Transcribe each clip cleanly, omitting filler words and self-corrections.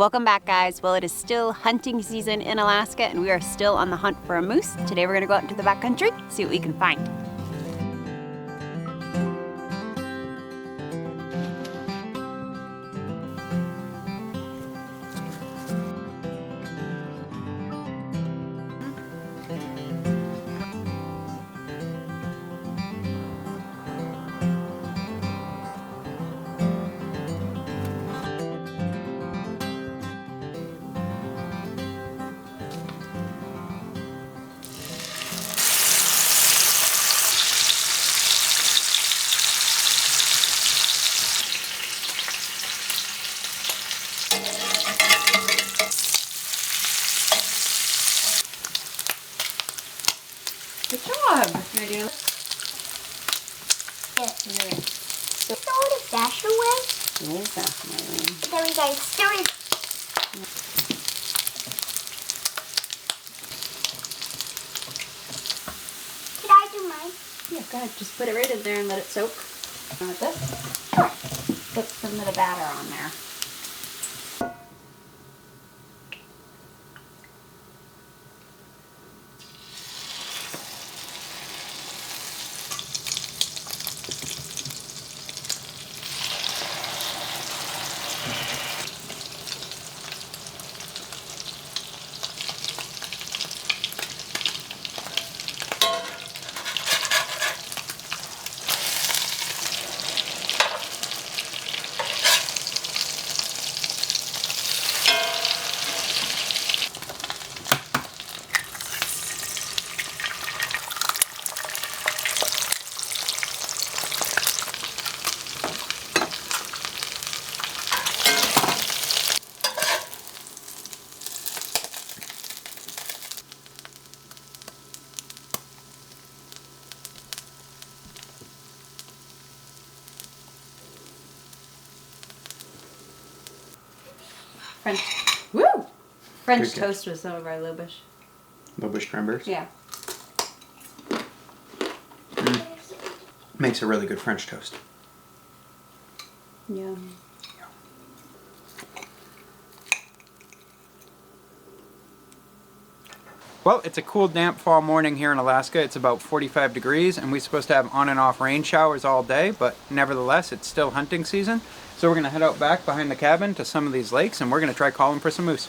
Welcome back, guys. Well, it is still hunting season in Alaska, and we are still on the hunt for a moose. Today we're gonna go out into the backcountry, see what we can find. Good job. You're doing it. So throw the dash away. Exactly. Then we guys stir it. Could I do mine? Yeah, go ahead. Just put it right in there and let it soak. Want this? Sure. Put some of the batter on there. French toast with some of our low bush. Low bush cranberries? Yeah. Makes a really good French toast. Yum. Well, it's a cool, damp fall morning here in Alaska. It's about 45 degrees, and we're supposed to have on and off rain showers all day, but nevertheless, it's still hunting season. So we're going to head out back behind the cabin to some of these lakes, and we're going to try calling for some moose.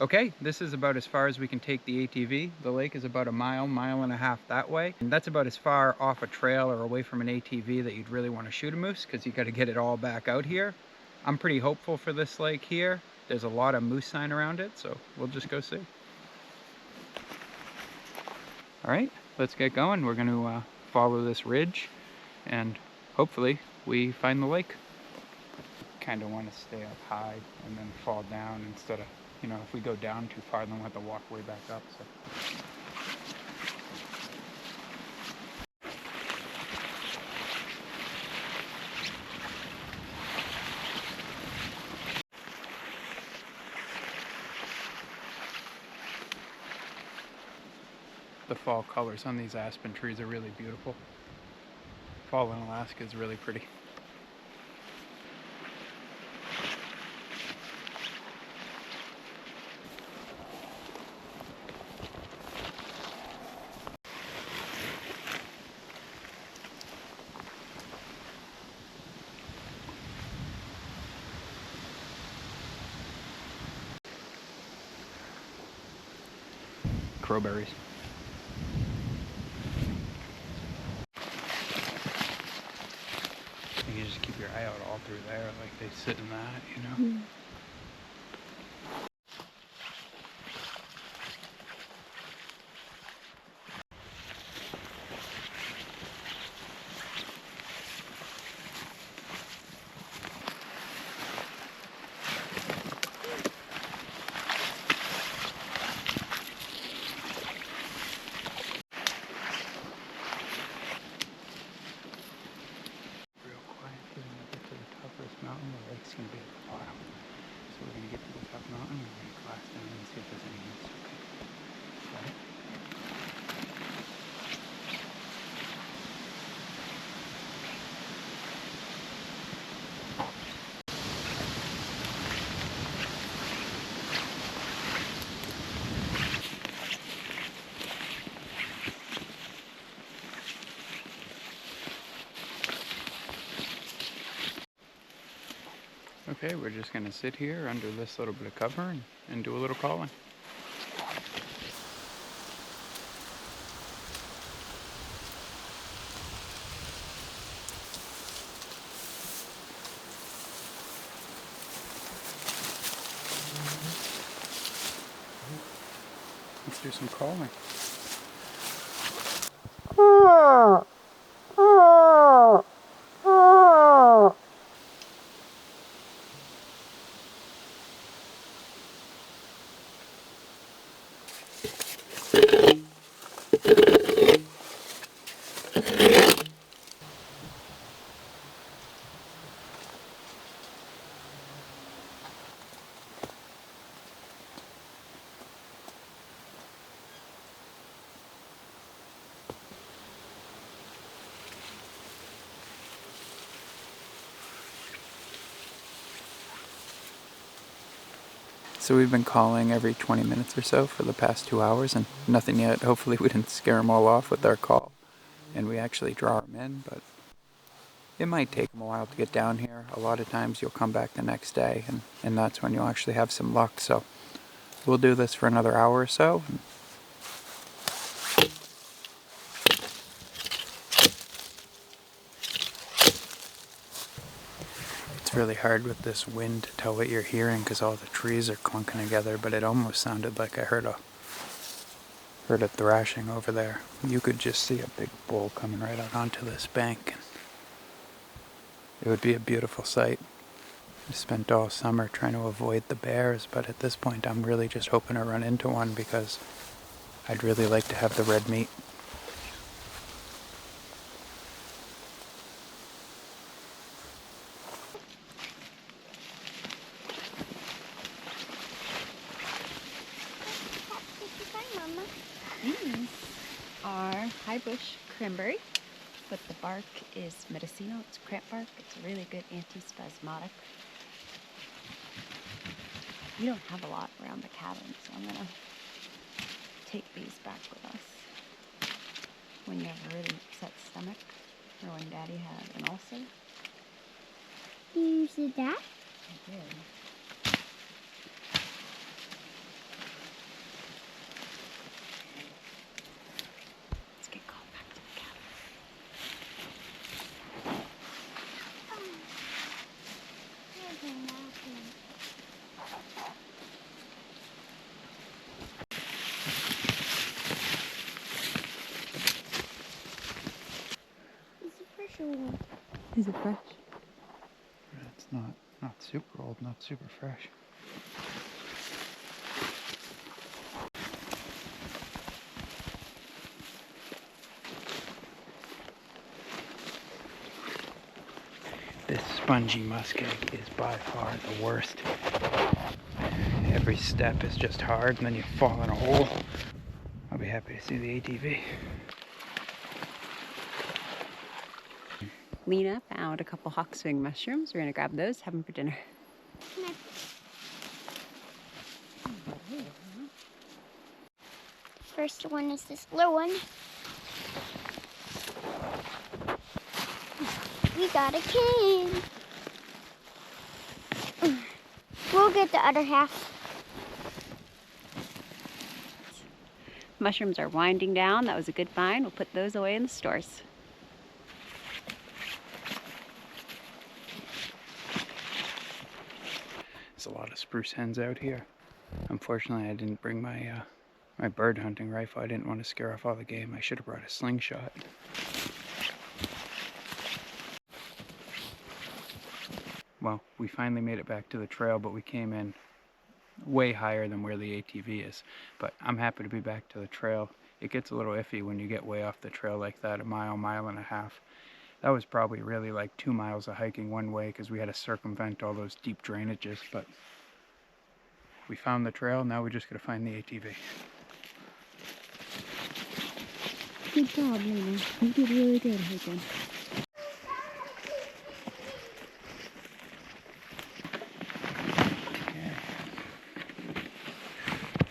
Okay, this is about as far as we can take the ATV. The lake is about a mile, mile and a half that way. And that's about as far off a trail or away from an ATV that you'd really want to shoot a moose, because you got to get it all back out here. I'm pretty hopeful for this lake here. There's a lot of moose sign around it, so we'll just go see. All right, let's get going. We're going to follow this ridge and hopefully we find the lake. Kind of want to stay up high and then fall down instead of, you know, if we go down too far, then we'll have to walk way back up. So. The fall colors on these aspen trees are really beautiful. Fall in Alaska is really pretty. Crowberries. You just keep your eye out all through there, like they sit in that, you know? Mm. Okay, we're just gonna sit here under this little bit of cover and do a little calling. Let's do some calling. So we've been calling every 20 minutes or so for the past 2 hours and nothing yet. Hopefully we didn't scare them all off with our call and we actually draw them in, but it might take them a while to get down here. A lot of times you'll come back the next day and that's when you'll actually have some luck. So we'll do this for another hour or so. It's really hard with this wind to tell what you're hearing because all the trees are clunking together, but it almost sounded like I heard a thrashing over there. You could just see a big bull coming right out onto this bank. It would be a beautiful sight. I spent all summer trying to avoid the bears, but at this point I'm really just hoping to run into one because I'd really like to have the red meat. These are high bush cranberry, but the bark is medicinal. It's cramp bark. It's a really good antispasmodic. We don't have a lot around the cabin, so I'm gonna take these back with us when you have a really upset stomach or when Daddy had an ulcer. You said that? I did. Is it fresh? It's not super old, not super fresh. This spongy muskeg is by far the worst. Every step is just hard and then you fall in a hole. I'll be happy to see the ATV. Lena found a couple hawkswing mushrooms. We're gonna grab those, have them for dinner. First one is this little one. We got a kid. We'll get the other half. Mushrooms are winding down. That was a good find. We'll put those away in the stores. There's a lot of spruce hens out here. Unfortunately, I didn't bring my my bird hunting rifle. I didn't want to scare off all the game. I should have brought a slingshot. Well, we finally made it back to the trail, but we came in way higher than where the ATV is. But I'm happy to be back to the trail. It gets a little iffy when you get way off the trail like that, a mile, mile and a half. That was probably really like 2 miles of hiking one way because we had to circumvent all those deep drainages, but we found the trail. Now we just gotta find the ATV. Good job, Lena. You did really good hiking.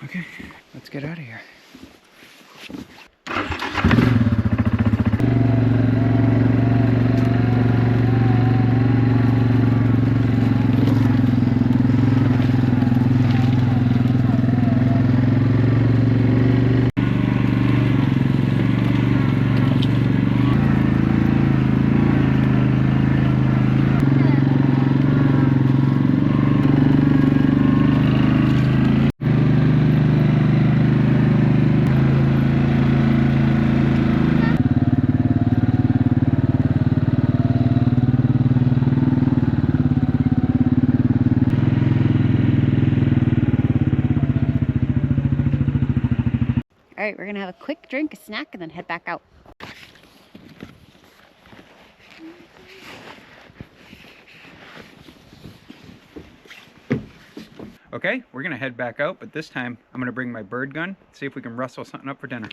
Okay, let's get out of here. All right, we're gonna have a quick drink, a snack, and then head back out. Okay, we're gonna head back out, but this time I'm gonna bring my bird gun, see if we can rustle something up for dinner.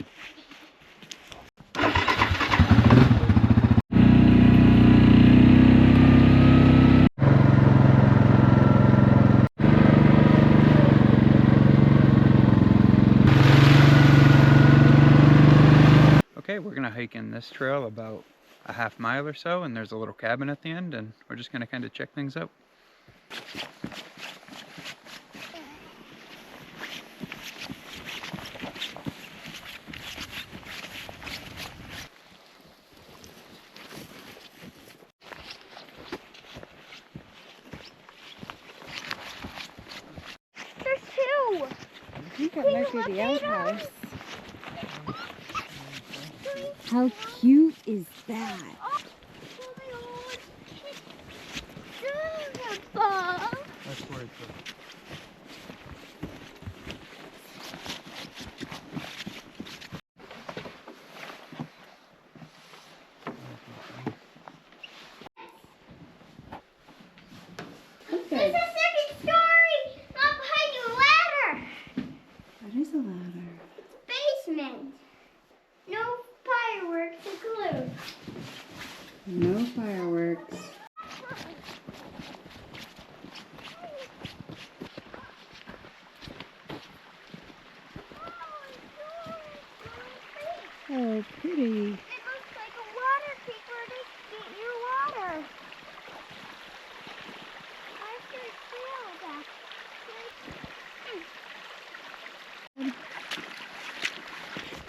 Okay, we're gonna hike in this trail about a half mile or so, and there's a little cabin at the end, and we're just gonna kind of check things out. There's two. I think that might be the outhouse. How cute is that? That's where it's at. There's a second story up behind the ladder. That is a ladder. It's a basement. No fireworks included. No fireworks. Oh, pretty. It looks like a water creek where they get your water. I should feel that.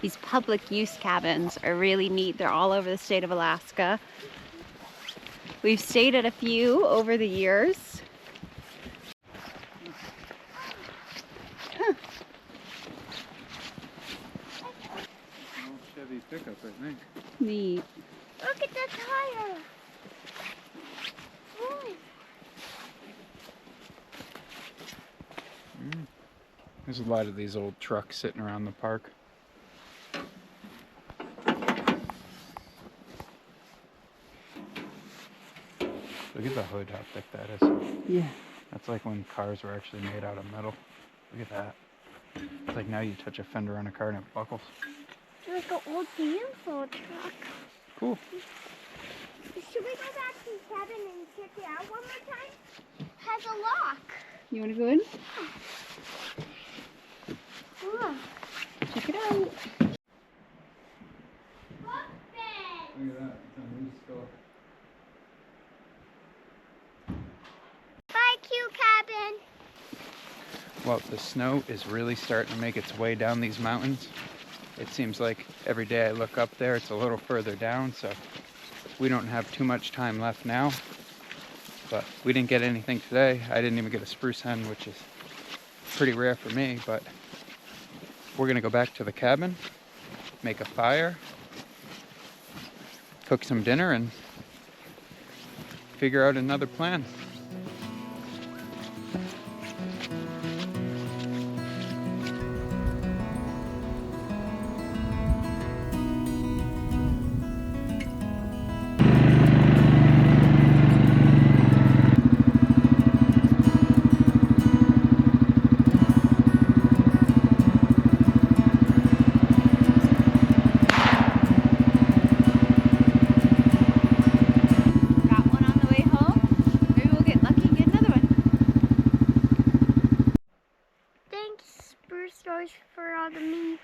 These public use cabins are really neat. They're all over the state of Alaska. We've stayed at a few over the years. Chevy pickup, I think. Neat. Look at the tire. Look. There's a lot of these old trucks sitting around the park. Look at the hood, how thick that is. Yeah. That's like when cars were actually made out of metal. Look at that. It's like now you touch a fender on a car and it buckles. Like an old dinosaur truck. Cool. Should we go back to the cabin and check it out one more time? It has a lock. You want to go in? Look. Check it out. Look, bed. Look at that. It's a new skull. Bye, cute cabin. Well, the snow is really starting to make its way down these mountains. It seems like every day I look up there, it's a little further down, so we don't have too much time left now. But we didn't get anything today. I didn't even get a spruce hen, which is pretty rare for me, but we're gonna go back to the cabin, make a fire, cook some dinner, and figure out another plan. For all the meat.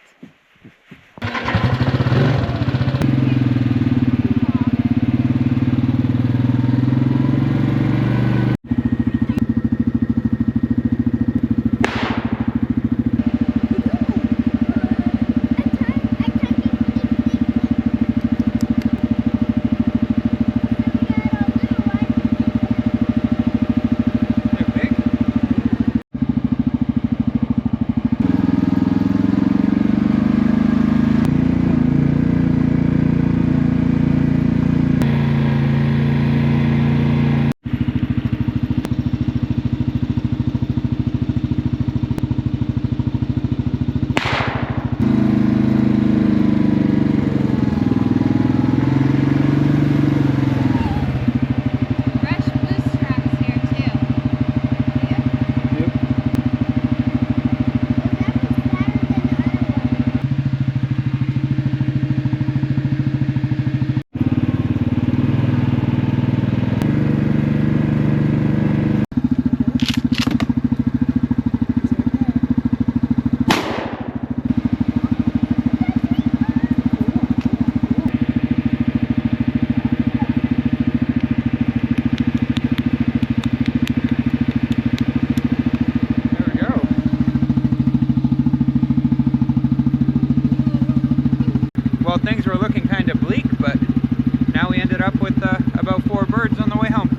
Well, things were looking kind of bleak, but now we ended up with about 4 birds on the way home.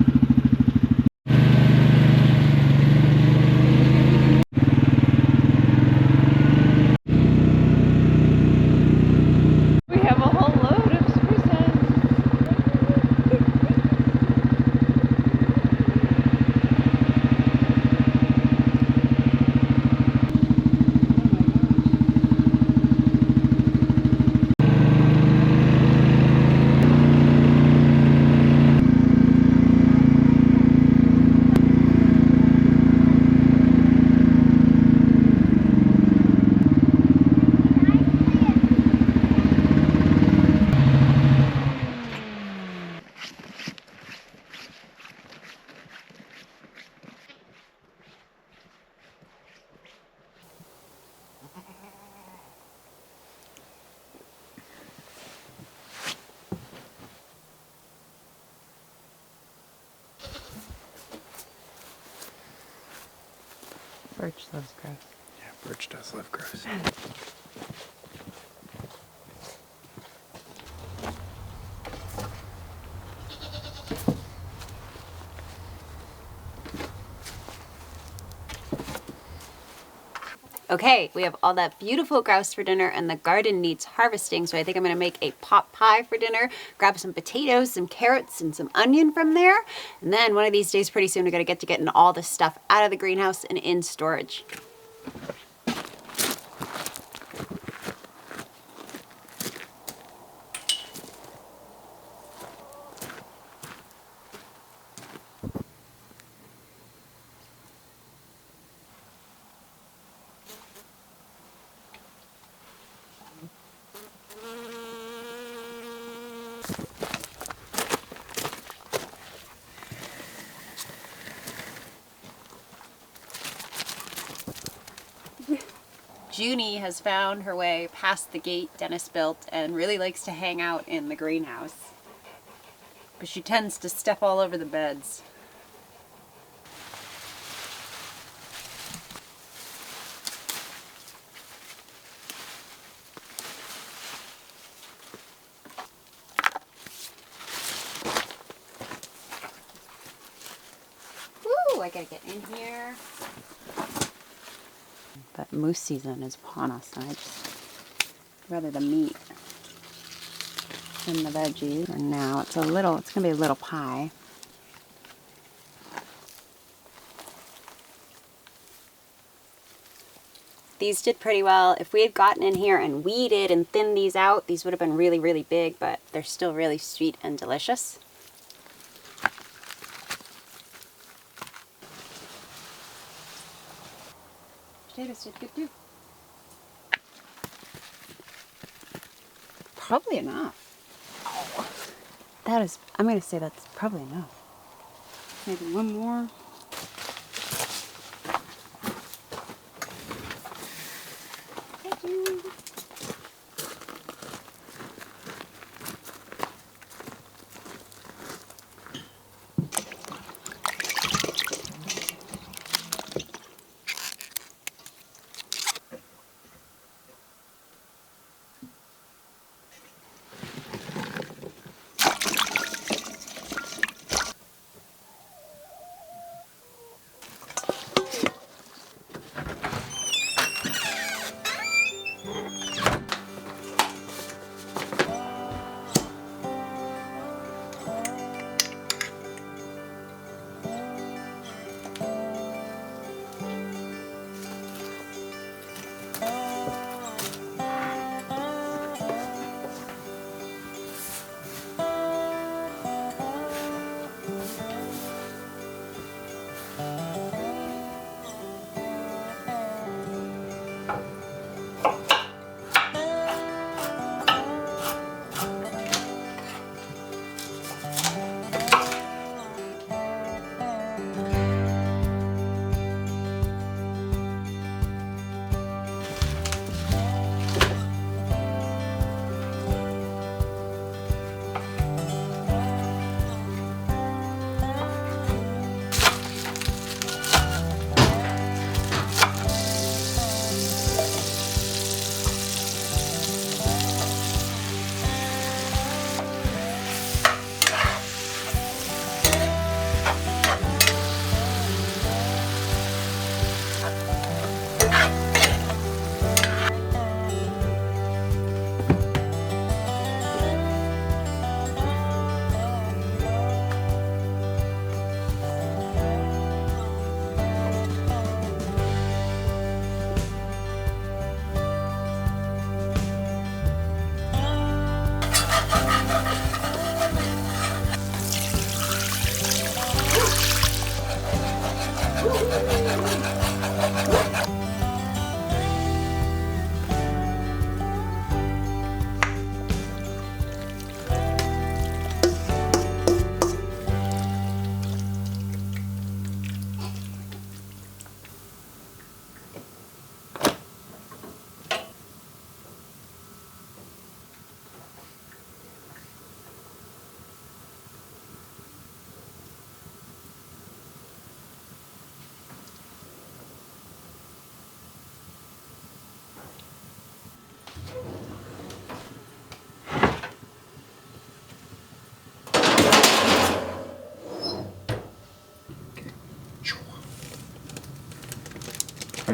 We have a whole load of spruce hens. Birch loves grouse. Yeah, birch does love grouse. Okay, we have all that beautiful grouse for dinner and the garden needs harvesting, so I think I'm gonna make a pot pie for dinner, grab some potatoes, some carrots, and some onion from there, and then one of these days pretty soon we're gonna get to getting all this stuff out of the greenhouse and in storage. Junie has found her way past the gate Dennis built and really likes to hang out in the greenhouse. But she tends to step all over the beds. Woo! I gotta get in here. But moose season is upon us, and I just rather the meat than the veggies. For now, it's gonna be a little pie. These did pretty well. If we had gotten in here and weeded and thinned these out, these would have been really, really big, but they're still really sweet and delicious. Potatoes did good too. Probably enough. I'm gonna say that's probably enough. Maybe one more. Thank you.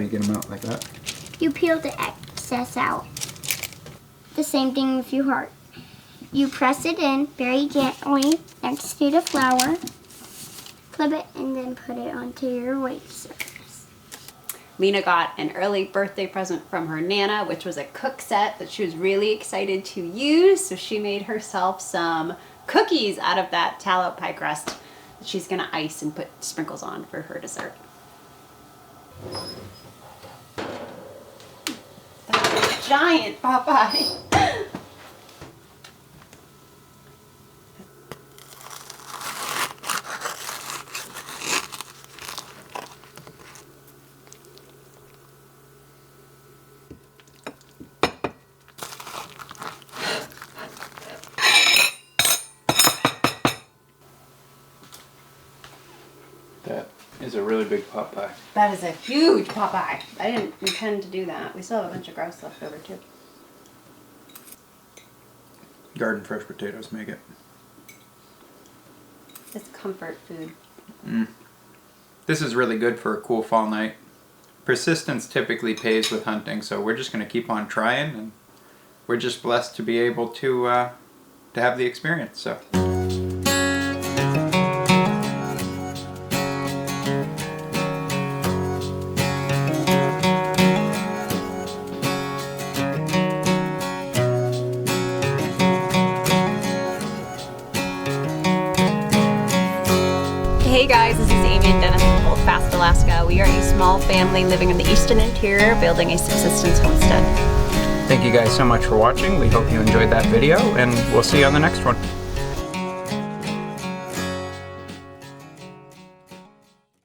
How do you get them out like that? You peel the excess out. The same thing with your heart. You press it in very gently next to the flour, clip it, and then put it onto your wave surface. Lena got an early birthday present from her Nana, which was a cook set that she was really excited to use. So she made herself some cookies out of that tallow pie crust that she's gonna ice and put sprinkles on for her dessert. That's a giant pot pie. That is a really big pot pie. That is a huge pot pie. I didn't intend to do that. We still have a bunch of grouse left over too. Garden fresh potatoes make it. It's comfort food. This is really good for a cool fall night. Persistence typically pays with hunting, so we're just going to keep on trying, and we're just blessed to be able to have the experience. So. Hey guys, this is Amy and Dennis from Holdfast, Alaska. We are a small family living in the eastern interior, building a subsistence homestead. Thank you guys so much for watching. We hope you enjoyed that video, and we'll see you on the next one.